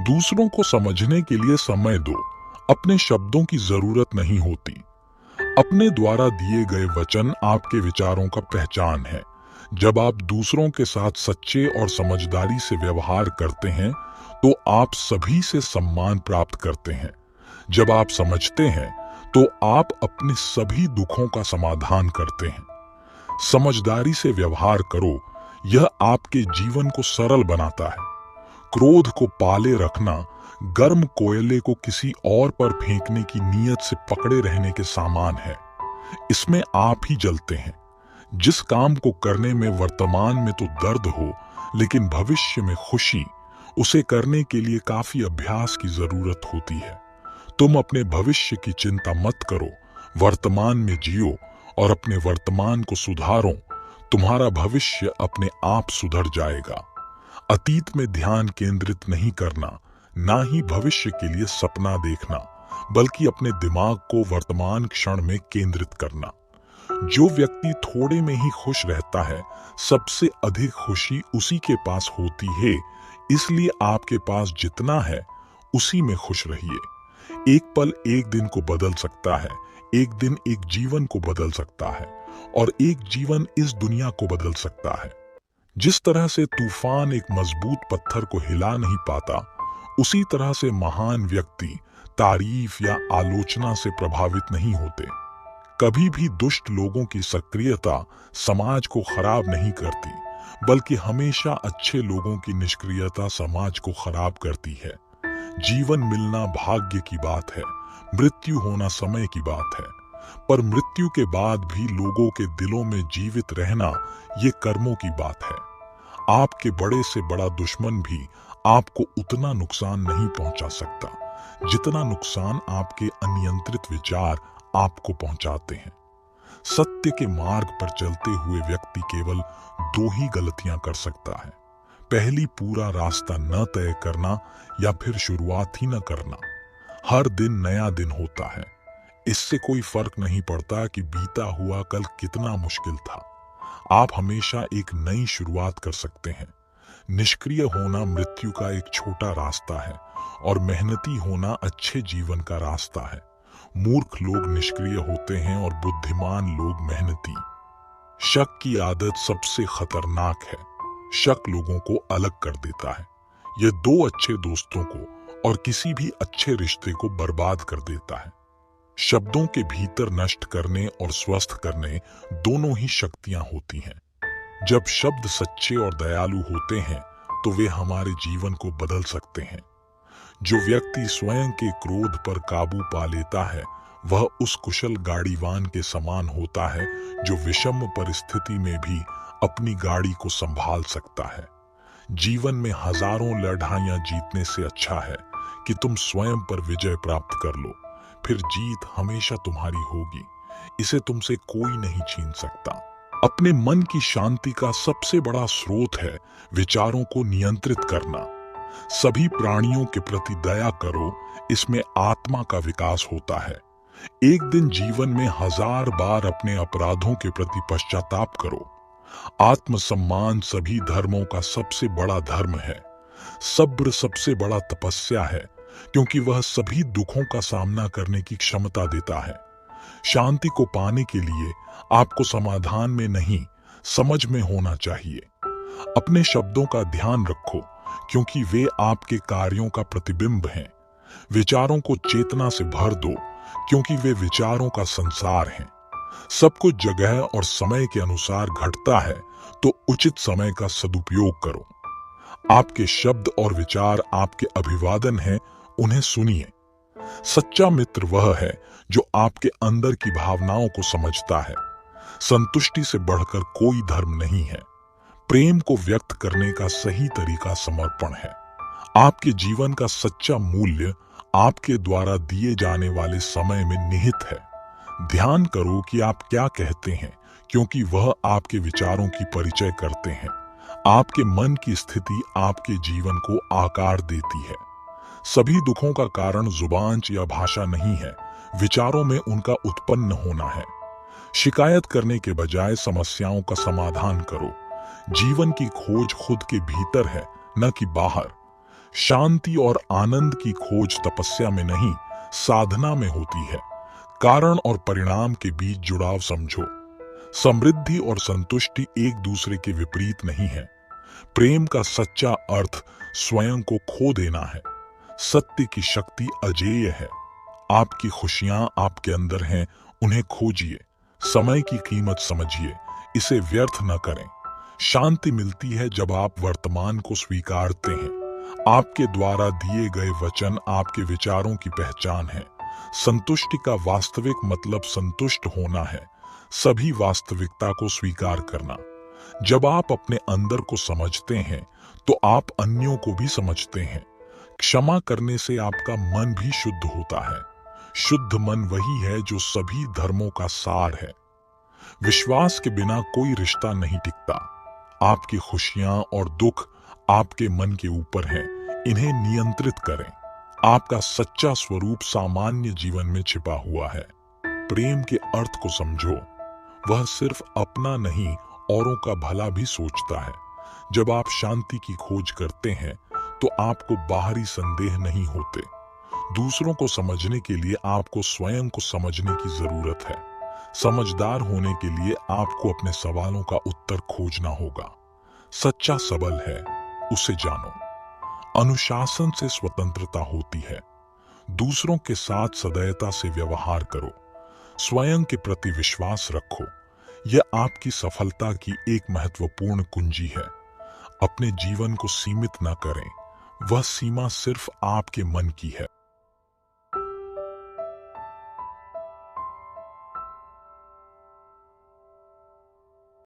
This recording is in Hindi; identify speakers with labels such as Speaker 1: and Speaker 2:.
Speaker 1: दूसरों को समझने के लिए समय दो। अपने शब्दों की जरूरत नहीं होती। अपने द्वारा दिए गए वचन आपके विचारों का पहचान है। जब आप दूसरों के साथ सच्चे और समझदारी से व्यवहार करते हैं तो आप सभी से सम्मान प्राप्त करते हैं। जब आप समझते हैं तो आप अपने सभी दुखों का समाधान करते हैं। समझदारी से व्यवहार करो, यह आपके जीवन को सरल बनाता है। क्रोध को पाले रखना गर्म कोयले को किसी और पर फेंकने की नीयत से पकड़े रहने के समान है। इसमें आप ही जलते हैं। जिस काम को करने में वर्तमान में तो दर्द हो, लेकिन भविष्य में खुशी, उसे करने के लिए काफी अभ्यास की जरूरत होती है। तुम अपने भविष्य की चिंता मत करो, वर्तमान में जियो और अपने वर्तमान को सुधारो। तुम्हारा भविष्य अपने आप सुधर जाएगा। अतीत में ध्यान केंद्रित नहीं करना, ना ही भविष्य के लिए सपना देखना, बल्कि अपने दिमाग को वर्तमान क्षण में केंद्रित करना। जो व्यक्ति थोड़े में ही खुश रहता है, सबसे अधिक खुशी उसी के पास होती है। इसलिए आपके पास जितना है उसी में खुश रहिए। एक पल एक दिन को बदल सकता है, एक दिन एक जीवन को बदल सकता है, और एक जीवन इस दुनिया को बदल सकता है। जिस तरह से तूफान एक मजबूत पत्थर को हिला नहीं पाता, उसी तरह से महान व्यक्ति तारीफ या आलोचना से प्रभावित नहीं होते। कभी भी दुष्ट लोगों की सक्रियता समाज को खराब नहीं करती, बल्कि हमेशा अच्छे लोगों की निष्क्रियता समाज को खराब करती है। जीवन मिलना भाग्य की बात है, मृत्यु होना समय की बात है, पर मृत्यु के बाद भी लोगों के दिलों में जीवित रहना ये कर्मों की बात है। आपके बड़े से बड़ा दुश्मन भी आपको उतना नुकसान नहीं पहुंचा सकता जितना नुकसान आपके अनियंत्रित विचार आपको पहुंचाते हैं। सत्य के मार्ग पर चलते हुए व्यक्ति केवल दो ही गलतियां कर सकता है। पहली, पूरा रास्ता न तय करना, या फिर शुरुआत ही न करना। हर दिन नया दिन होता है, इससे कोई फर्क नहीं पड़ता कि बीता हुआ कल कितना मुश्किल था। आप हमेशा एक नई शुरुआत कर सकते हैं। निष्क्रिय होना मृत्यु का एक छोटा रास्ता है, और मेहनती होना अच्छे जीवन का रास्ता है। मूर्ख लोग निष्क्रिय होते हैं और बुद्धिमान लोग मेहनती। शक की आदत सबसे खतरनाक है। शक लोगों को अलग कर देता है। यह दो अच्छे दोस्तों को और किसी भी अच्छे रिश्ते को बर्बाद कर देता है। शब्दों के भीतर नष्ट करने और स्वस्थ करने दोनों ही शक्तियां होती हैं। जब शब्द सच्चे और दयालु होते हैं तो वे हमारे जीवन को बदल सकते हैं। जो व्यक्ति स्वयं के क्रोध पर काबू पा लेता है, वह उस कुशल गाड़ीवान के समान होता है जो विषम परिस्थिति में भी अपनी गाड़ी को संभाल सकता है। जीवन में हजारों लड़ाइयां जीतने से अच्छा है कि तुम स्वयं पर विजय प्राप्त कर लो, फिर जीत हमेशा तुम्हारी होगी। इसे तुमसे कोई नहीं छीन सकता। अपने मन की शांति का सबसे बड़ा स्रोत है विचारों को नियंत्रित करना। सभी प्राणियों के प्रति दया करो, इसमें आत्मा का विकास होता है। एक दिन जीवन में 1000 बार अपने अपराधों के प्रति पश्चाताप करो। आत्मसम्मान सभी धर्मों का सबसे बड़ा धर्म है। सब्र सबसे बड़ा तपस्या है, क्योंकि वह सभी दुखों का सामना करने की क्षमता देता है। शांति को पाने के लिए आपको समाधान में नहीं, समझ में होना चाहिए। अपने शब्दों का ध्यान रखो, क्योंकि वे आपके कार्यों का प्रतिबिंब हैं। विचारों को चेतना से भर दो, क्योंकि वे विचारों का संसार हैं। सब कुछ जगह और समय के अनुसार घटता है, तो उचित समय का सदुपयोग करो। आपके शब्द और विचार आपके अभिवादन हैं, उन्हें सुनिए। सच्चा मित्र वह है जो आपके अंदर की भावनाओं को समझता है। संतुष्टि से बढ़कर कोई धर्म नहीं है। प्रेम को व्यक्त करने का सही तरीका समर्पण है। आपके जीवन का सच्चा मूल्य आपके द्वारा दिए जाने वाले समय में निहित है। ध्यान करो कि आप क्या कहते हैं, क्योंकि वह आपके विचारों की परिचय करते हैं। आपके मन की स्थिति आपके जीवन को आकार देती है। सभी दुखों का कारण जुबान या भाषा नहीं है, विचारों में उनका उत्पन्न होना है। शिकायत करने के बजाय समस्याओं का समाधान करो। जीवन की खोज खुद के भीतर है, न कि बाहर। शांति और आनंद की खोज तपस्या में नहीं, साधना में होती है। कारण और परिणाम के बीच जुड़ाव समझो। समृद्धि और संतुष्टि एक दूसरे के विपरीत नहीं है। प्रेम का सच्चा अर्थ स्वयं को खो देना है। सत्य की शक्ति अजेय है। आपकी खुशियां आपके अंदर हैं, उन्हें खोजिए। समय की कीमत समझिए, इसे व्यर्थ न करें। शांति मिलती है जब आप वर्तमान को स्वीकारते हैं। आपके द्वारा दिए गए वचन आपके विचारों की पहचान है। संतुष्टि का वास्तविक मतलब संतुष्ट होना है, सभी वास्तविकता को स्वीकार करना। जब आप अपने अंदर को समझते हैं तो आप अन्यों को भी समझते हैं। क्षमा करने से आपका मन भी शुद्ध होता है। शुद्ध मन वही है जो सभी धर्मों का सार है। विश्वास के बिना कोई रिश्ता नहीं टिकता। आपकी खुशियां और दुख आपके मन के ऊपर हैं, इन्हें नियंत्रित करें। आपका सच्चा स्वरूप सामान्य जीवन में छिपा हुआ है। प्रेम के अर्थ को समझो। वह सिर्फ अपना नहीं, औरों का भला भी सोचता है। जब आप शांति की खोज करते हैं तो आपको बाहरी संदेह नहीं होते। दूसरों को समझने के लिए आपको स्वयं को समझने की जरूरत है। समझदार होने के लिए आपको अपने सवालों का उत्तर खोजना होगा। सच्चा सबल है, उसे जानो। अनुशासन से स्वतंत्रता होती है। दूसरों के साथ सदैवता से व्यवहार करो। स्वयं के प्रति विश्वास रखो। यह आपकी सफलता की एक महत्वपूर्ण कुंजी है। अपने जीवन को सीमित न करें, वह सीमा सिर्फ आपके मन की है।